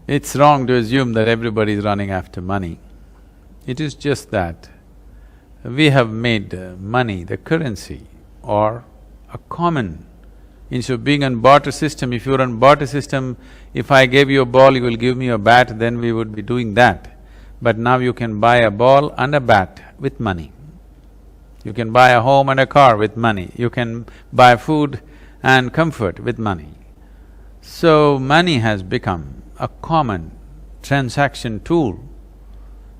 It's wrong to assume that everybody is running after money. It is just that we have made money the currency or a common. Instead of being on barter system, if you were on barter system, if I gave you a ball, you will give me a bat, then we would be doing that. But now you can buy a ball and a bat with money. You can buy a home and a car with money. You can buy food and comfort with money. So money has become a common transaction tool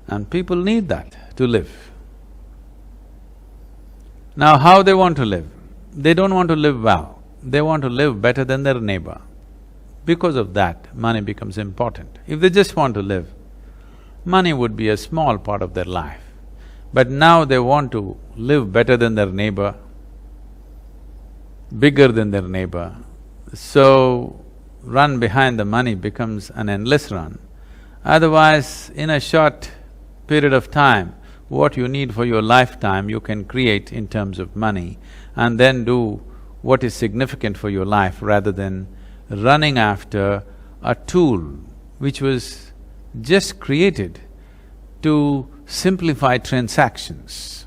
and people need that to live. Now how they want to live? They don't want to live well, they want to live better than their neighbor. Because of that, money becomes important. If they just want to live, money would be a small part of their life. But now they want to live better than their neighbor, bigger than their neighbor. So, run behind the money becomes an endless run. Otherwise, in a short period of time, what you need for your lifetime you can create in terms of money and then do what is significant for your life rather than running after a tool which was just created to simplify transactions.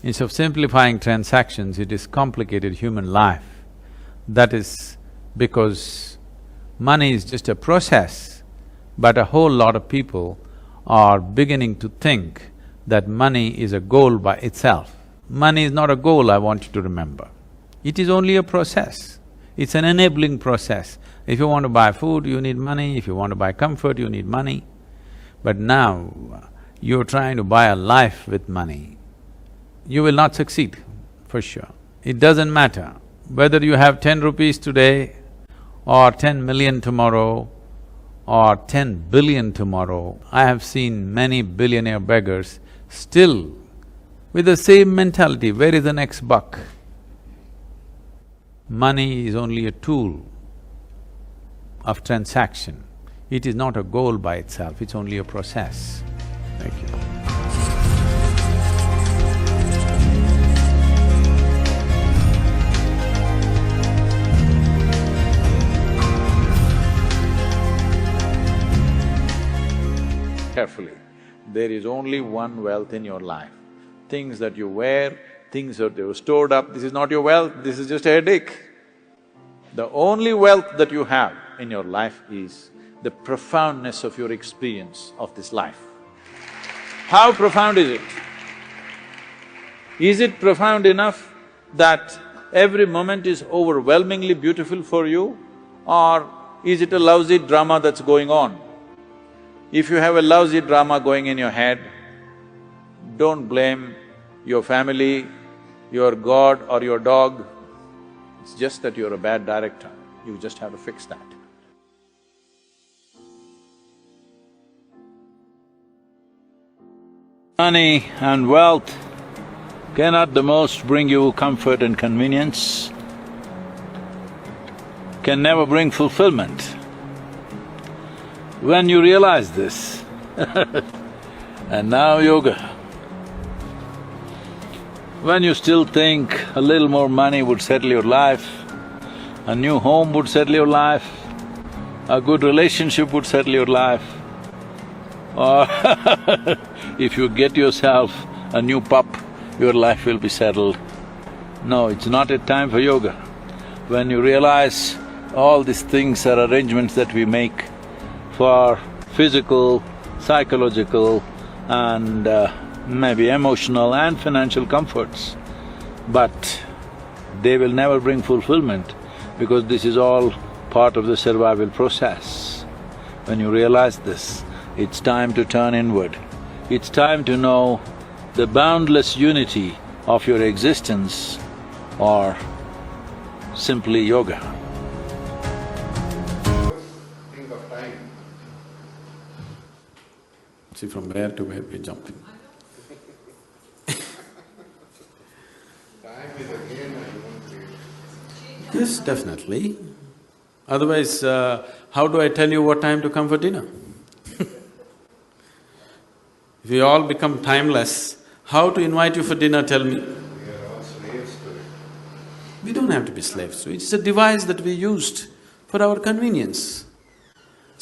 Instead of simplifying transactions, it is complicated human life. That is because money is just a process, but a whole lot of people are beginning to think that money is a goal by itself. Money is not a goal, I want you to remember. It is only a process. It's an enabling process. If you want to buy food, you need money. If you want to buy comfort, you need money. But now, you're trying to buy a life with money. You will not succeed, for sure. It doesn't matter whether you have 10 rupees today or 10 million tomorrow or 10 billion tomorrow. I have seen many billionaire beggars still with the same mentality, where is the next buck? Money is only a tool of transaction. It is not a goal by itself, it's only a process. Thank you. Carefully, there is only one wealth in your life. Things that you wear, things that you stored up, this is not your wealth, this is just a headache. The only wealth that you have in your life is the profoundness of your experience of this life. How profound is it? Is it profound enough that every moment is overwhelmingly beautiful for you, or is it a lousy drama that's going on? If you have a lousy drama going in your head, don't blame your family, your God or your dog. It's just that you're a bad director, you just have to fix that. Money and wealth can at the most bring you comfort and convenience, can never bring fulfillment. When you realize this and now yoga, when you still think a little more money would settle your life, a new home would settle your life, a good relationship would settle your life, or if you get yourself a new pup, your life will be settled. No, it's not a time for yoga. When you realize all these things are arrangements that we make for physical, psychological and maybe emotional and financial comforts, but they will never bring fulfillment because this is all part of the survival process. When you realize this, it's time to turn inward. It's time to know the boundless unity of your existence or simply yoga. Think of time. See, from where to where we're jumping. Time is again I won't say. Yes, definitely. Otherwise, how do I tell you what time to come for dinner? If we all become timeless, how to invite you for dinner, tell me? We are all slaves to it. We don't have to be slaves to it, it's a device that we used for our convenience.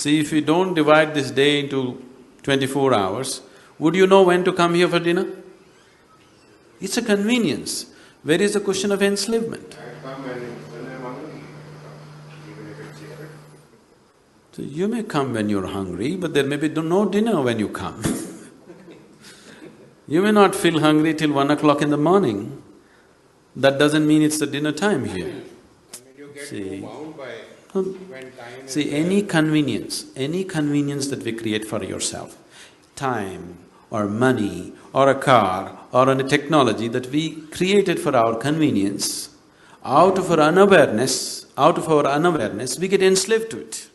See, if you don't divide this day into 24 hours, would you know when to come here for dinner? It's a convenience. Where is the question of enslavement? I come when I'm hungry, even if it's here. So you may come when you're hungry, but there may be no dinner when you come. You may not feel hungry till 1 o'clock in the morning. That doesn't mean it's the dinner time here. I mean, you get See. too bound by Um, when time is See, there. any convenience that we create for yourself, time or money or a car or a technology that we created for our convenience, out of our unawareness, we get enslaved to it.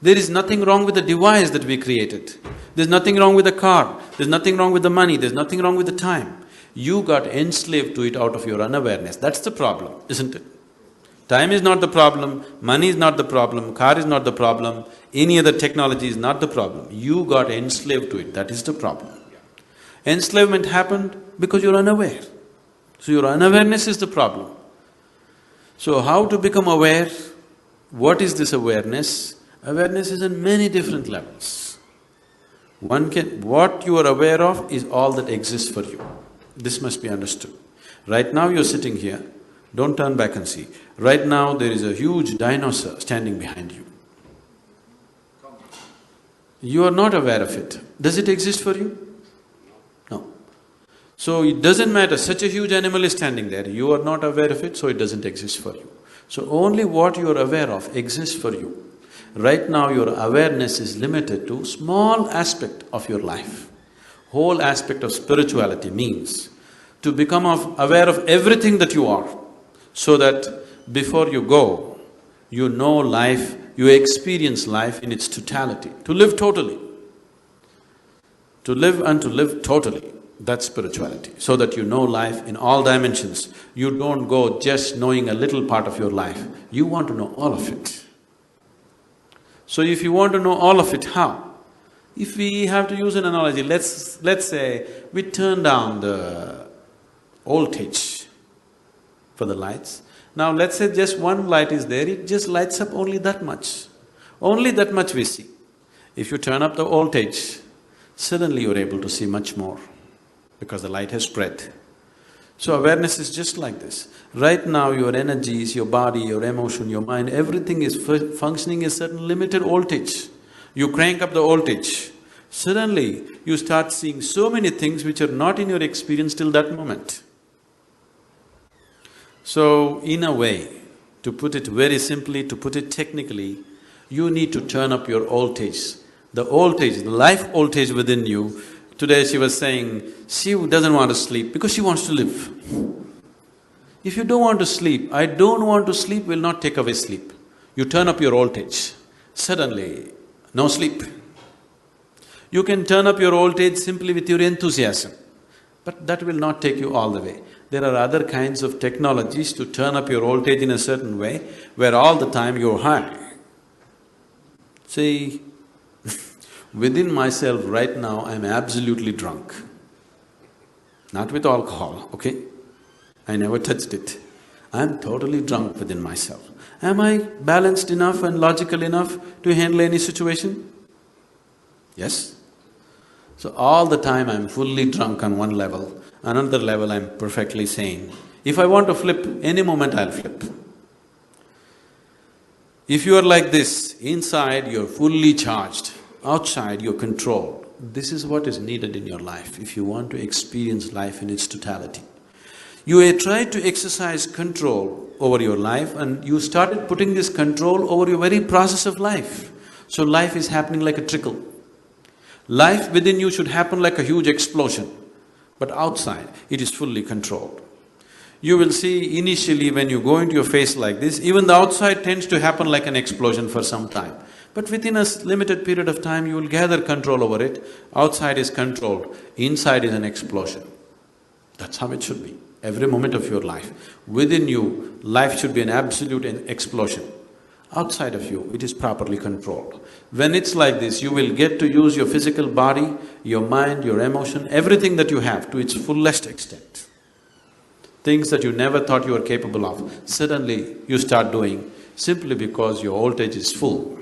There is nothing wrong with the device that we created. There's nothing wrong with the car, there's nothing wrong with the money, there's nothing wrong with the time. You got enslaved to it out of your unawareness. That's the problem, isn't it? Time is not the problem, money is not the problem, car is not the problem, any other technology is not the problem. You got enslaved to it, that is the problem. Enslavement happened because you're unaware. So your unawareness is the problem. So how to become aware? What is this awareness? Awareness is in many different levels. What you are aware of is all that exists for you. This must be understood. Right now you're sitting here, don't turn back and see. Right now there is a huge dinosaur standing behind you. You are not aware of it. Does it exist for you? No. So it doesn't matter, such a huge animal is standing there, you are not aware of it, so it doesn't exist for you. So only what you are aware of exists for you. Right now your awareness is limited to small aspect of your life. Whole aspect of spirituality means to become aware of everything that you are, so that before you go, you know life, you experience life in its totality, to live totally. To live and to live totally, that's spirituality, so that you know life in all dimensions. You don't go just knowing a little part of your life, you want to know all of it. So if you want to know all of it, how? If we have to use an analogy, let's say we turn down the voltage for the lights. Now let's say just one light is there, it just lights up only that much. Only that much we see. If you turn up the voltage, suddenly you're able to see much more because the light has spread. So awareness is just like this. Right now your energies, your body, your emotion, your mind, everything is functioning a certain limited voltage. You crank up the voltage, suddenly you start seeing so many things which are not in your experience till that moment. So in a way, to put it very simply, to put it technically, you need to turn up your voltage. The voltage, the life voltage within you. Today she was saying, she doesn't want to sleep because she wants to live. If you don't want to sleep, I don't want to sleep will not take away sleep. You turn up your voltage, suddenly, no sleep. You can turn up your voltage simply with your enthusiasm, but that will not take you all the way. There are other kinds of technologies to turn up your voltage in a certain way, where all the time you're high. See, within myself right now, I'm absolutely drunk. Not with alcohol, okay? I never touched it. I'm totally drunk within myself. Am I balanced enough and logical enough to handle any situation? Yes. So all the time I'm fully drunk on one level, another level I'm perfectly sane. If I want to flip, any moment I'll flip. If you are like this, inside you're fully charged, outside you're controlled. This is what is needed in your life if you want to experience life in its totality. You try to exercise control over your life and you started putting this control over your very process of life. So life is happening like a trickle. Life within you should happen like a huge explosion, but outside it is fully controlled. You will see initially when you go into your face like this, even the outside tends to happen like an explosion for some time. But within a limited period of time, you will gather control over it. Outside is controlled, inside is an explosion. That's how it should be, every moment of your life. Within you, life should be an absolute explosion. Outside of you, it is properly controlled. When it's like this, you will get to use your physical body, your mind, your emotion, everything that you have to its fullest extent. Things that you never thought you were capable of, suddenly you start doing simply because your voltage is full.